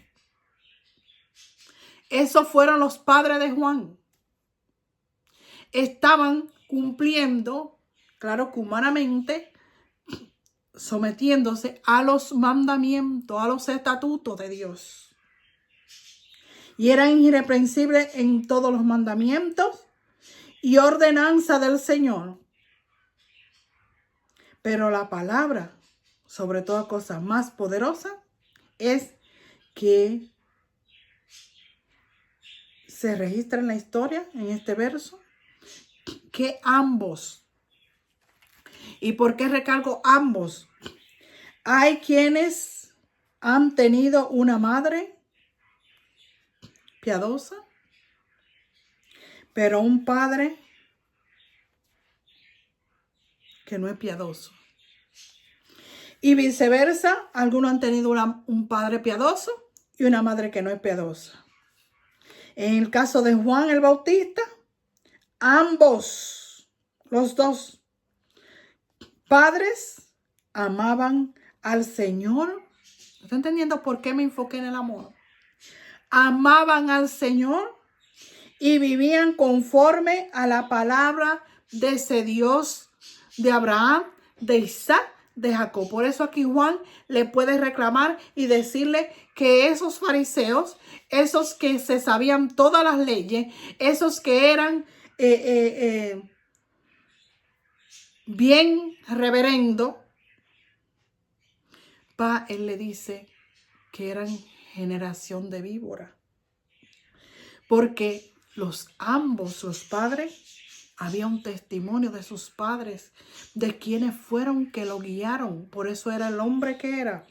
Esos fueron los padres de Juan. Estaban cumpliendo, claro que humanamente, sometiéndose a los mandamientos, a los estatutos de Dios. Y eran irreprensibles en todos los mandamientos y ordenanza del Señor. Pero la palabra, sobre toda cosa más poderosa, es que se registra en la historia, en este verso, que ambos. ¿Y por qué recalco ambos? Hay quienes han tenido una madre piadosa, pero un padre que no es piadoso. Y viceversa, algunos han tenido un padre piadoso y una madre que no es piadosa. En el caso de Juan el Bautista, ambos, los dos padres, amaban al Señor. ¿Está entendiendo por qué me enfoqué en el amor? Amaban al Señor y vivían conforme a la palabra de ese Dios de Abraham, de Isaac, de Jacob. Por eso aquí Juan le puede reclamar y decirle que esos fariseos, esos que se sabían todas las leyes, esos que eran bien reverendo, él le dice que eran generación de víbora. Porque ambos los padres, había un testimonio de sus padres, de quienes fueron que lo guiaron. Por eso era el hombre que era.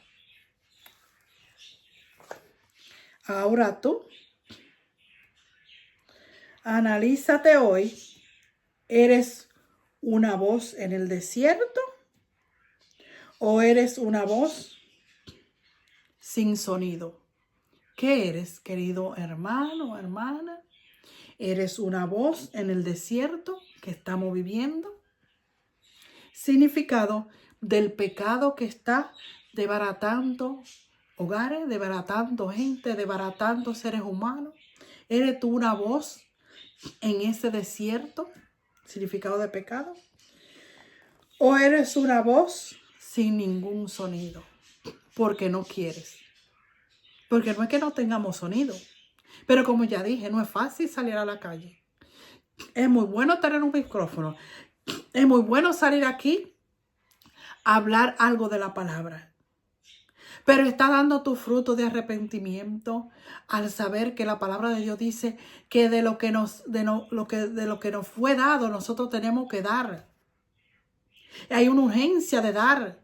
Ahora tú, analízate hoy ¿Eres una voz en el desierto o eres una voz sin sonido? ¿Qué eres, querido hermano o hermana? ¿Eres una voz en el desierto que estamos viviendo? Significado del pecado que está desbaratando hogares, desbaratando gente, desbaratando seres humanos. ¿Eres tú una voz en ese desierto? Significado de pecado. ¿O eres una voz sin ningún sonido? Porque no quieres. Porque no es que no tengamos sonido. Pero como ya dije, no es fácil salir a la calle. Es muy bueno tener un micrófono. Es muy bueno salir aquí a hablar algo de la palabra. Pero está dando tu fruto de arrepentimiento al saber que la palabra de Dios dice que de lo que nos fue dado nosotros tenemos que dar. Hay una urgencia de dar.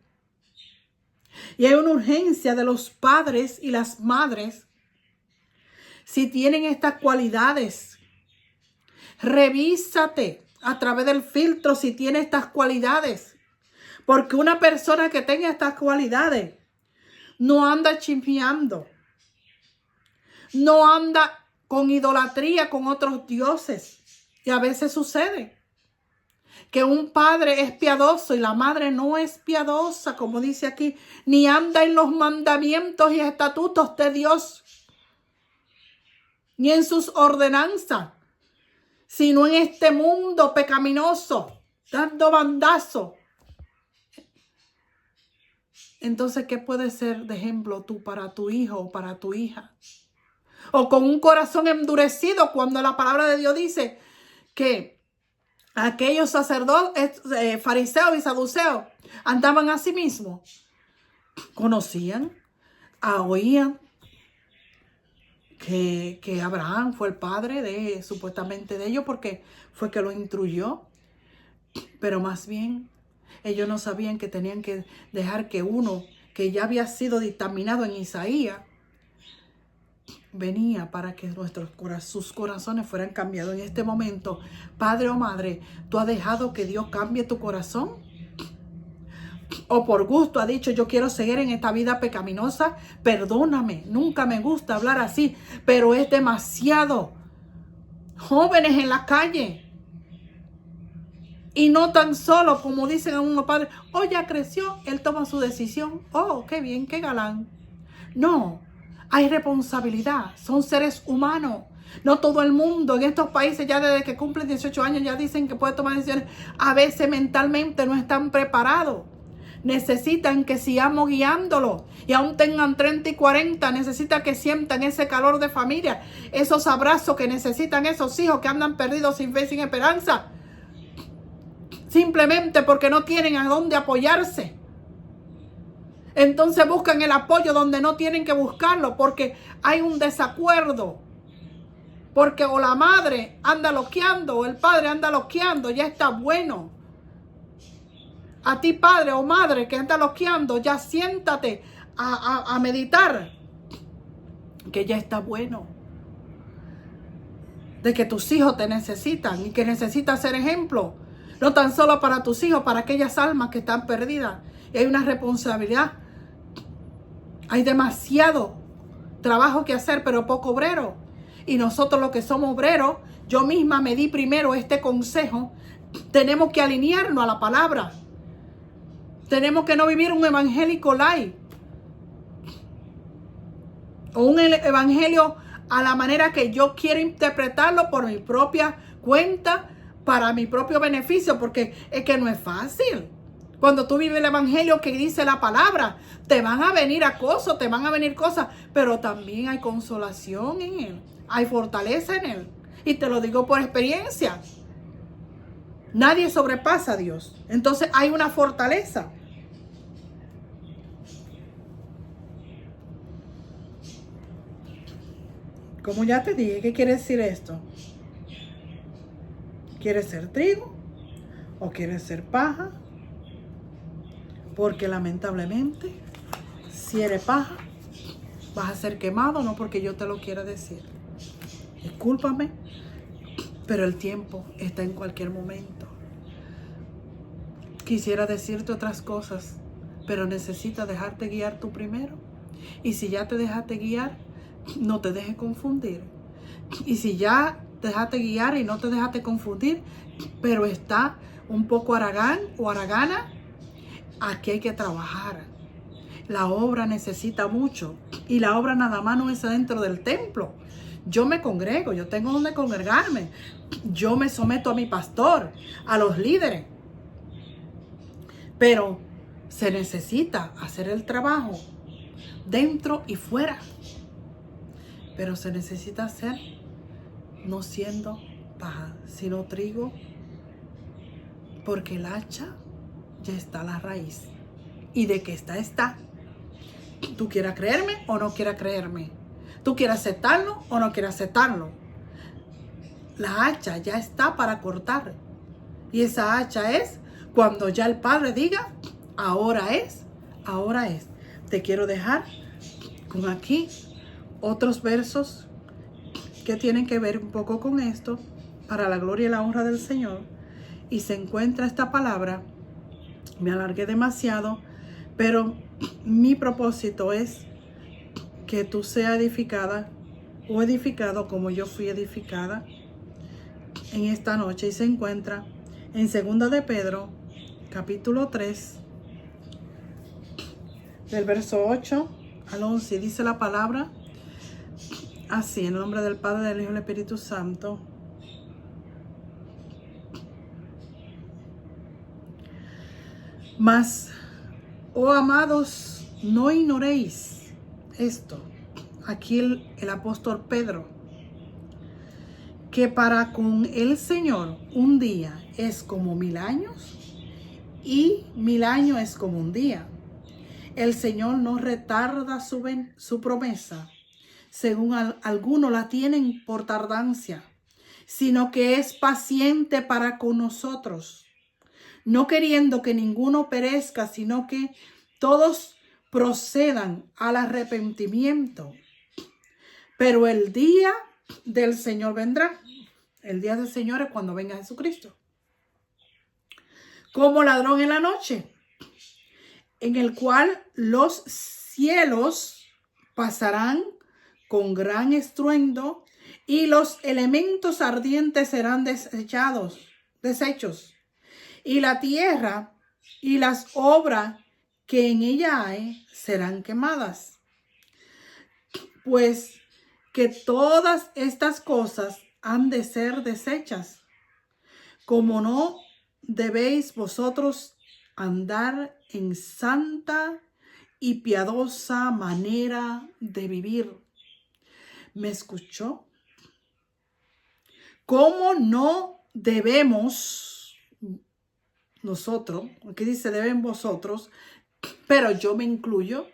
Y hay una urgencia de los padres y las madres. Si tienen estas cualidades, revísate a través del filtro si tiene estas cualidades. Porque una persona que tenga estas cualidades no anda chismeando. No anda con idolatría con otros dioses. Y a veces sucede que un padre es piadoso y la madre no es piadosa, como dice aquí, ni anda en los mandamientos y estatutos de Dios, ni en sus ordenanzas, sino en este mundo pecaminoso, dando bandazo. Entonces, ¿qué puede ser de ejemplo tú para tu hijo o para tu hija? O con un corazón endurecido cuando la palabra de Dios dice que aquellos sacerdotes, fariseos y saduceos andaban a sí mismos. Conocían, oían que Abraham fue el padre supuestamente de ellos porque fue que lo instruyó. Pero más bien ellos no sabían que tenían que dejar que uno que ya había sido dictaminado en Isaías venía para que sus corazones fueran cambiados. En este momento, padre o madre, ¿tú has dejado que Dios cambie tu corazón? ¿O por gusto ha dicho, yo quiero seguir en esta vida pecaminosa? Perdóname, nunca me gusta hablar así, pero es demasiado. Jóvenes en la calle. Y no tan solo, como dicen a unos padres, oh, ya creció, él toma su decisión. Oh, qué bien, qué galán. No, hay responsabilidad, son seres humanos. No todo el mundo en estos países ya desde que cumplen 18 años ya dicen que puede tomar decisiones. A veces mentalmente no están preparados. Necesitan que sigamos guiándolos. Y aún tengan 30 y 40, necesitan que sientan ese calor de familia. Esos abrazos que necesitan esos hijos que andan perdidos sin fe, sin esperanza. Simplemente porque no tienen a dónde apoyarse. Entonces buscan el apoyo donde no tienen que buscarlo porque hay un desacuerdo. Porque o la madre anda loqueando o el padre anda loqueando, ya está bueno. A ti padre o madre que anda loqueando, ya siéntate a meditar. Que ya está bueno. De que tus hijos te necesitan y que necesitas ser ejemplo. No tan solo para tus hijos, para aquellas almas que están perdidas. Y hay una responsabilidad. Hay demasiado trabajo que hacer, pero poco obrero. Y nosotros los que somos obreros, yo misma me di primero este consejo. Tenemos que alinearnos a la palabra. Tenemos que no vivir un evangélico light. O un evangelio a la manera que yo quiero interpretarlo por mi propia cuenta, para mi propio beneficio, porque es que no es fácil. Cuando tú vives el evangelio que dice la palabra, te van a venir acosos, te van a venir cosas, pero también hay consolación en él, hay fortaleza en él. Y te lo digo por experiencia. Nadie sobrepasa a Dios. Entonces hay una fortaleza. Como ya te dije, ¿qué quiere decir esto? ¿Quieres ser trigo o quieres ser paja? Porque lamentablemente, si eres paja, vas a ser quemado, no porque yo te lo quiera decir. Discúlpame, pero el tiempo está en cualquier momento. Quisiera decirte otras cosas, pero necesitas dejarte guiar tú primero. Y si ya te dejaste guiar, no te dejes confundir. Y si ya te dejaste guiar y no te dejaste confundir, pero está un poco haragán o haragana, aquí hay que trabajar. La obra necesita mucho. Y la obra nada más no es dentro del templo. Yo me congrego, yo tengo donde congregarme. Yo me someto a mi pastor, a los líderes. Pero se necesita hacer el trabajo dentro y fuera. Pero se necesita hacer no siendo paja, sino trigo. Porque el hacha ya está a la raíz. Y de que está. Tú quieras creerme o no quieras creerme. Tú quieras aceptarlo o no quieras aceptarlo. La hacha ya está para cortar. Y esa hacha es cuando ya el Padre diga, ahora es. Te quiero dejar con aquí otros versos que tienen que ver un poco con esto, para la gloria y la honra del Señor. Y se encuentra esta palabra. Me alargué demasiado, pero mi propósito es que tú seas edificada o edificado como yo fui edificada en esta noche. Y se encuentra en 2 de Pedro, capítulo 3, del verso 8 al 11. Dice la palabra así, en el nombre del Padre, del Hijo y del Espíritu Santo. Mas, oh amados, no ignoréis esto. Aquí el apóstol Pedro, que para con el Señor un día es como 1000 años y 1000 años es como un día. El Señor no retarda su promesa, según algunos la tienen por tardancia, sino que es paciente para con nosotros, no queriendo que ninguno perezca, sino que todos procedan al arrepentimiento. Pero el día del Señor vendrá. El día del Señor es cuando venga Jesucristo. Como ladrón en la noche, en el cual los cielos pasarán con gran estruendo y los elementos ardientes serán deshechos. Y la tierra y las obras que en ella hay serán quemadas. Pues que todas estas cosas han de ser deshechas, como no debéis vosotros andar en santa y piadosa manera de vivir. ¿Me escuchó? ¿Cómo no debemos nosotros? Aquí dice deben vosotros, pero yo me incluyo.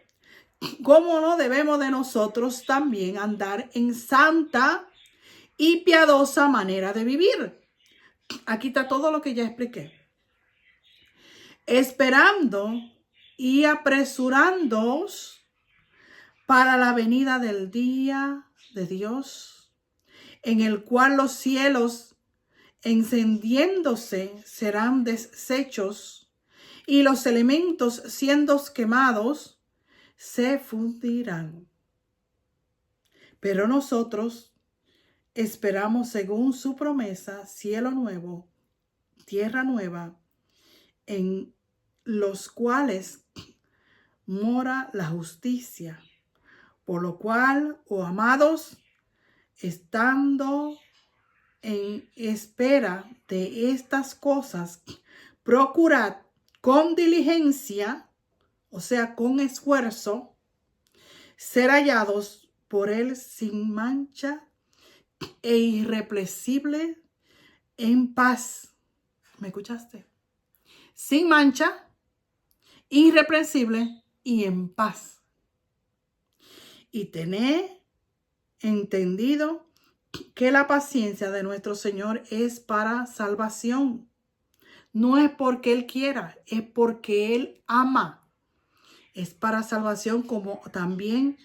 ¿Cómo no debemos de nosotros también andar en santa y piadosa manera de vivir? Aquí está todo lo que ya expliqué. Esperando y apresurándoos para la venida del día de Dios, en el cual los cielos encendiéndose serán deshechos y los elementos siendo quemados se fundirán. Pero nosotros esperamos según su promesa cielo nuevo, tierra nueva, en los cuales mora la justicia. Por lo cual, oh amados, estando en espera de estas cosas, procurad con diligencia, o sea, con esfuerzo, ser hallados por él sin mancha e irreprensible en paz. ¿Me escuchaste? Sin mancha, irreprensible y en paz. Y tened entendido que la paciencia de nuestro Señor es para salvación. No es porque Él quiera, es porque Él ama. Es para salvación, como también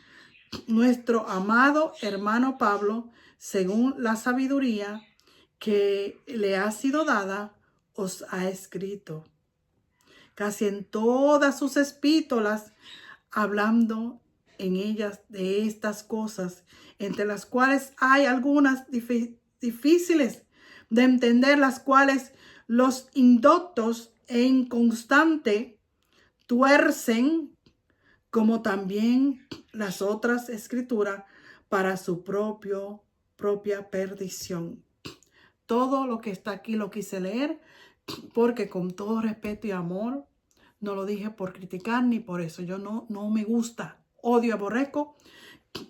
nuestro amado hermano Pablo, según la sabiduría que le ha sido dada, os ha escrito. Casi en todas sus epístolas, hablando en ellas de estas cosas, entre las cuales hay algunas difíciles de entender, las cuales los indoctos e inconstantes tuercen, como también las otras escrituras, para su propia perdición. Todo lo que está aquí lo quise leer porque con todo respeto y amor, no lo dije por criticar ni por eso. Yo no me gusta, odio, aborrezco,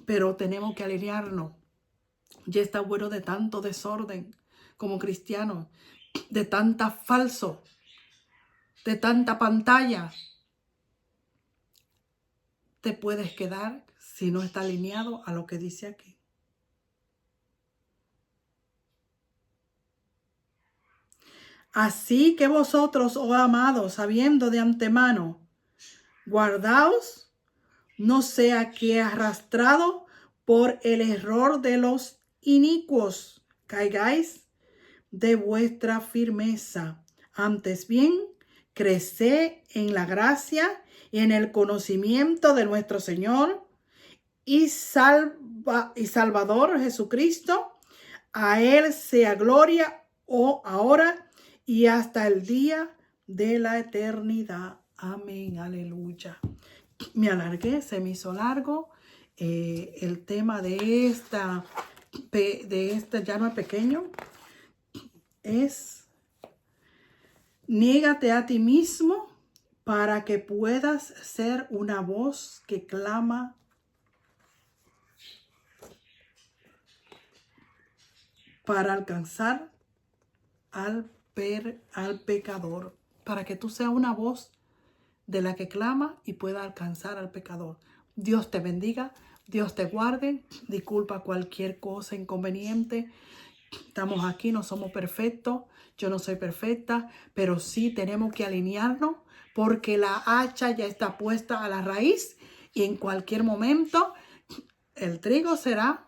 pero tenemos que alinearnos. Ya está bueno de tanto desorden como cristianos, de tanta falso, de tanta pantalla. Te puedes quedar si no está alineado a lo que dice aquí. Así que vosotros, oh amados, sabiendo de antemano, guardaos, no sea que arrastrado por el error de los inicuos caigáis de vuestra firmeza. Antes bien, creced en la gracia y en el conocimiento de nuestro Señor y Salvador Jesucristo. A Él sea gloria ahora y hasta el día de la eternidad. Amén, aleluya. Me alargué, se me hizo largo. El tema de esta ya no es pequeño, es niégate a ti mismo para que puedas ser una voz que clama para alcanzar al pecador, para que tú seas una voz de la que clama y pueda alcanzar al pecador. Dios te bendiga, Dios te guarde, disculpa cualquier cosa inconveniente. Estamos aquí, no somos perfectos, yo no soy perfecta, pero sí tenemos que alinearnos porque la hacha ya está puesta a la raíz y en cualquier momento el trigo será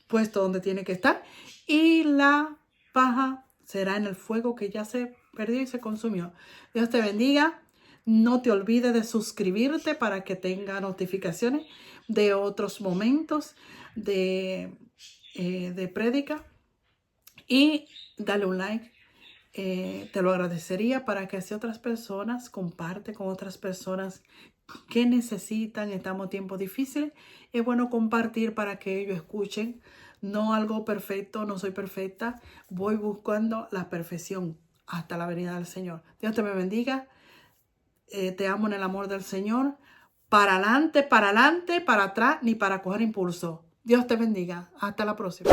puesto donde tiene que estar y la paja será en el fuego que ya se perdió y se consumió. Dios te bendiga. No te olvides de suscribirte para que tenga notificaciones de otros momentos de prédica. Y dale un like. Te lo agradecería para que así otras personas comparte con otras personas que necesitan. Estamos en tiempos difíciles. Es bueno compartir para que ellos escuchen. No algo perfecto, no soy perfecta. Voy buscando la perfección hasta la venida del Señor. Dios te me bendiga. Te amo en el amor del Señor. Para adelante, para atrás, ni para coger impulso. Dios te bendiga. Hasta la próxima.